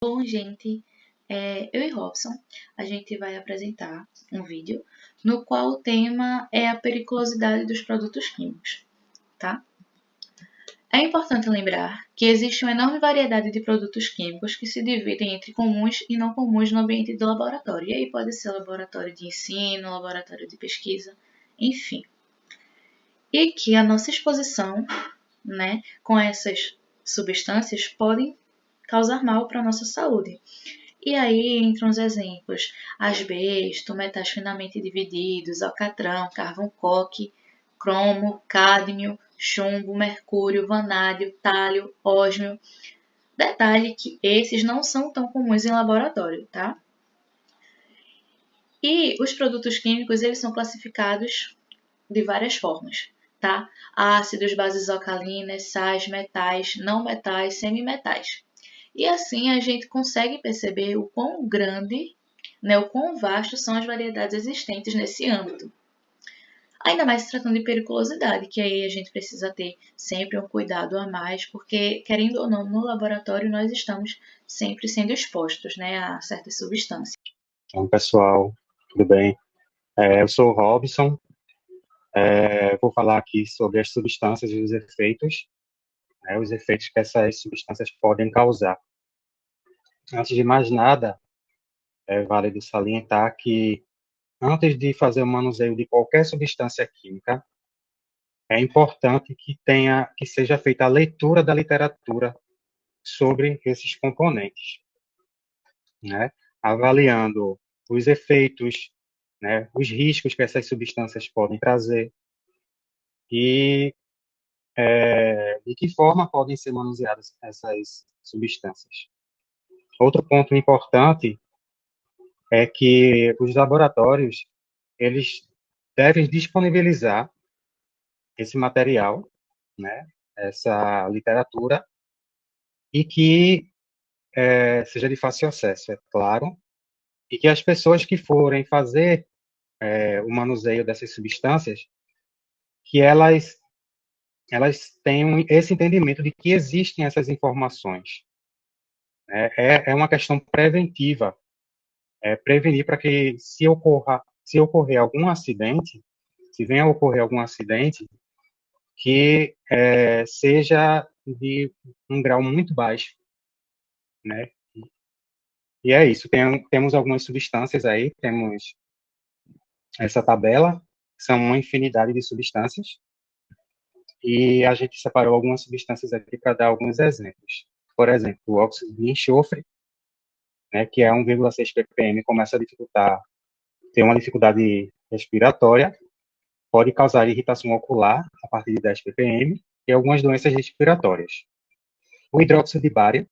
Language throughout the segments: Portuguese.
Bom, gente, eu e Robson, a gente vai apresentar um vídeo no qual o tema é a periculosidade dos produtos químicos, tá? É importante lembrar que existe uma enorme variedade de produtos químicos que se dividem entre comuns e não comuns no ambiente do laboratório. E aí pode ser laboratório de ensino, laboratório de pesquisa, enfim. E que a nossa exposição, né, com essas substâncias podem causar mal para a nossa saúde. E aí entram os exemplos: asbesto, metais finamente divididos, alcatrão, carvão coque, cromo, cádmio, chumbo, mercúrio, vanádio, tálio, ósmio. Detalhe que esses não são tão comuns em laboratório, tá? E os produtos químicos, eles são classificados de várias formas, tá? Ácidos, bases alcalinas, sais, metais, não metais, semimetais. E assim a gente consegue perceber o quão grande, né, o quão vasto são as variedades existentes nesse âmbito. Ainda mais se tratando de periculosidade, que aí a gente precisa ter sempre um cuidado a mais, porque, querendo ou não, no laboratório nós estamos sempre sendo expostos, né, a certas substâncias. Bom, pessoal, tudo bem? Eu sou o Robson. Vou falar aqui sobre as substâncias e os efeitos, né, os efeitos que essas substâncias podem causar. Antes de mais nada, é válido salientar que, antes de fazer o manuseio de qualquer substância química, é importante que seja feita a leitura da literatura sobre esses componentes, né, avaliando os efeitos, né, os riscos que essas substâncias podem trazer e de que forma podem ser manuseadas essas substâncias. Outro ponto importante é que os laboratórios eles devem disponibilizar esse material, né, essa literatura, e que seja de fácil acesso, é claro, e que as pessoas que forem fazer o manuseio dessas substâncias, que elas tenham esse entendimento de que existem essas informações. É uma questão preventiva, prevenir para que se ocorrer algum acidente, se venha a ocorrer algum acidente, que seja de um grau muito baixo, né? E é isso. Temos algumas substâncias aí, temos essa tabela, são uma infinidade de substâncias, e a gente separou algumas substâncias aqui para dar alguns exemplos. Por exemplo, o óxido de enxofre, né, que é 1,6 ppm, começa a ter uma dificuldade respiratória, pode causar irritação ocular a partir de 10 ppm e algumas doenças respiratórias. O hidróxido de bário,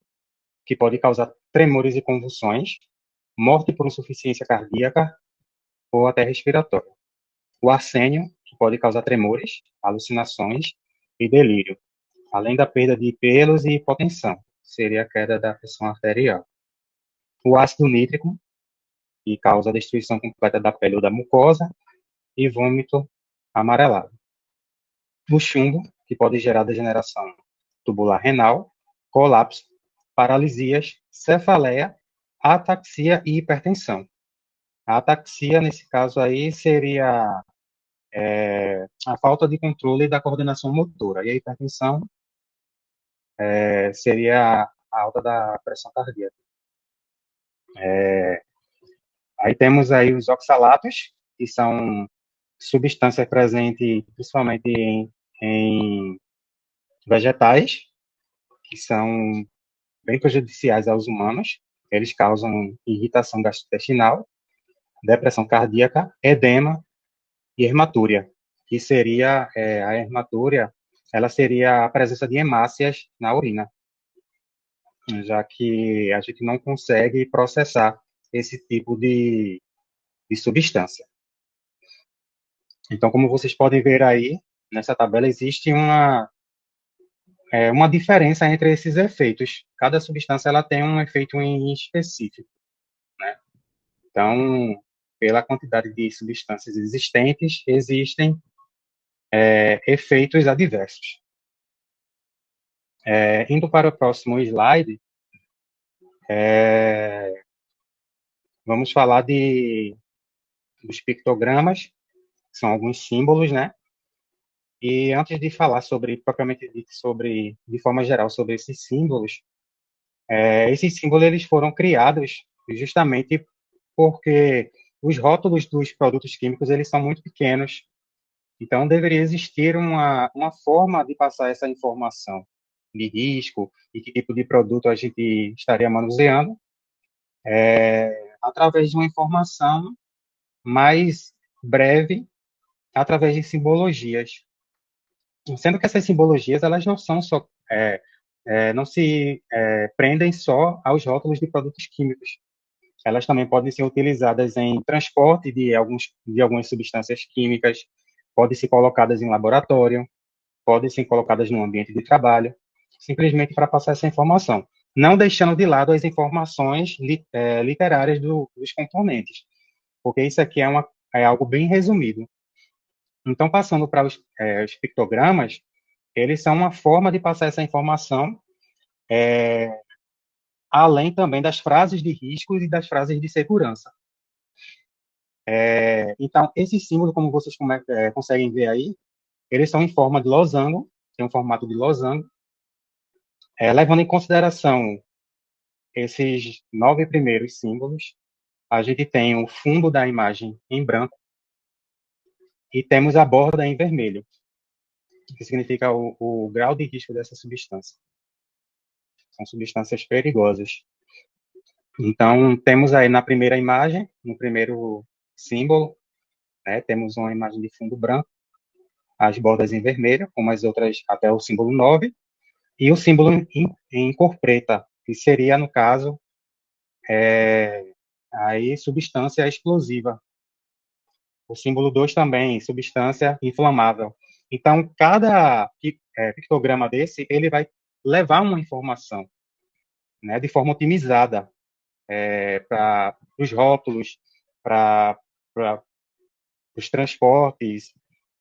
que pode causar tremores e convulsões, morte por insuficiência cardíaca ou até respiratória. O arsênio, que pode causar tremores, alucinações e delírio, além da perda de pelos e hipotensão, seria a queda da pressão arterial. O ácido nítrico, que causa a destruição completa da pele ou da mucosa, e vômito amarelado. O chumbo, que pode gerar degeneração tubular renal, colapso, paralisias, cefaleia, ataxia e hipertensão. A ataxia, nesse caso aí, seria a falta de controle da coordenação motora, e a hipertensão seria a alta da pressão cardíaca. Aí temos aí os oxalatos, que são substâncias presentes principalmente em vegetais, que são bem prejudiciais aos humanos. Eles causam irritação gastrointestinal, depressão cardíaca, edema e hematúria, que seria a hematúria, ela seria a presença de hemácias na urina, já que a gente não consegue processar esse tipo de substância. Então, como vocês podem ver aí, nessa tabela existe uma diferença entre esses efeitos. Cada substância ela tem um efeito em específico, né? Então, pela quantidade de substâncias existentes, existem efeitos adversos. Indo para o próximo slide, Vamos falar dos pictogramas, que são alguns símbolos, né? E antes de falar sobre, propriamente dito, de forma geral, sobre esses símbolos eles foram criados justamente porque os rótulos dos produtos químicos eles são muito pequenos. Então, deveria existir uma forma de passar essa informação de risco e que tipo de produto a gente estaria manuseando, através de uma informação mais breve, através de simbologias. Sendo que essas simbologias, elas não são só, não se prendem só aos rótulos de produtos químicos. Elas também podem ser utilizadas em transporte de algumas substâncias químicas, podem ser colocadas em laboratório, podem ser colocadas no ambiente de trabalho, simplesmente para passar essa informação, não deixando de lado as informações literárias dos componentes, porque isso aqui é algo bem resumido. Então, passando para os pictogramas, eles são uma forma de passar essa informação, além também das frases de riscos e das frases de segurança. Então, esses símbolos, como vocês conseguem ver aí, eles são em forma de losango, tem um formato de losango, levando em consideração esses 9 primeiros símbolos, a gente tem o fundo da imagem em branco e temos a borda em vermelho, que significa o grau de risco dessa substância. São substâncias perigosas. Então, temos aí na primeira imagem, no primeiro símbolo, né, temos uma imagem de fundo branco, as bordas em vermelho, como as outras até o símbolo 9, e o símbolo em cor preta, que seria, no caso, aí substância explosiva. O símbolo 2 também, substância inflamável. Então, cada pictograma desse, ele vai levar uma informação, né, de forma otimizada, para os rótulos, para os transportes,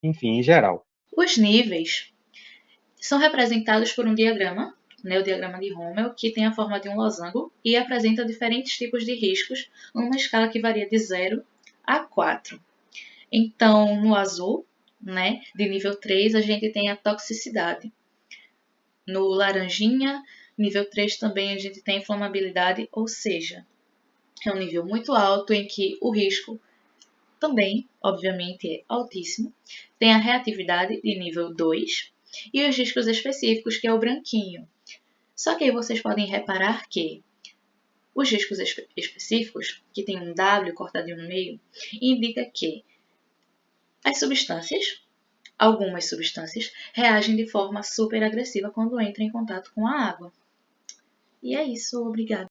enfim, em geral. Os níveis são representados por um diagrama, né, o diagrama de Rommel, que tem a forma de um losango e apresenta diferentes tipos de riscos numa escala que varia de 0 a 4. Então, no azul, né, de nível 3, a gente tem a toxicidade. No laranjinha, nível 3 também a gente tem inflamabilidade, ou seja, é um nível muito alto em que o risco também, obviamente, é altíssimo. Tem a reatividade de nível 2 e os riscos específicos, que é o branquinho. Só que aí vocês podem reparar que os riscos específicos, que tem um W cortadinho no meio, indica que as substâncias, algumas substâncias, reagem de forma super agressiva quando entram em contato com a água. E é isso, obrigada.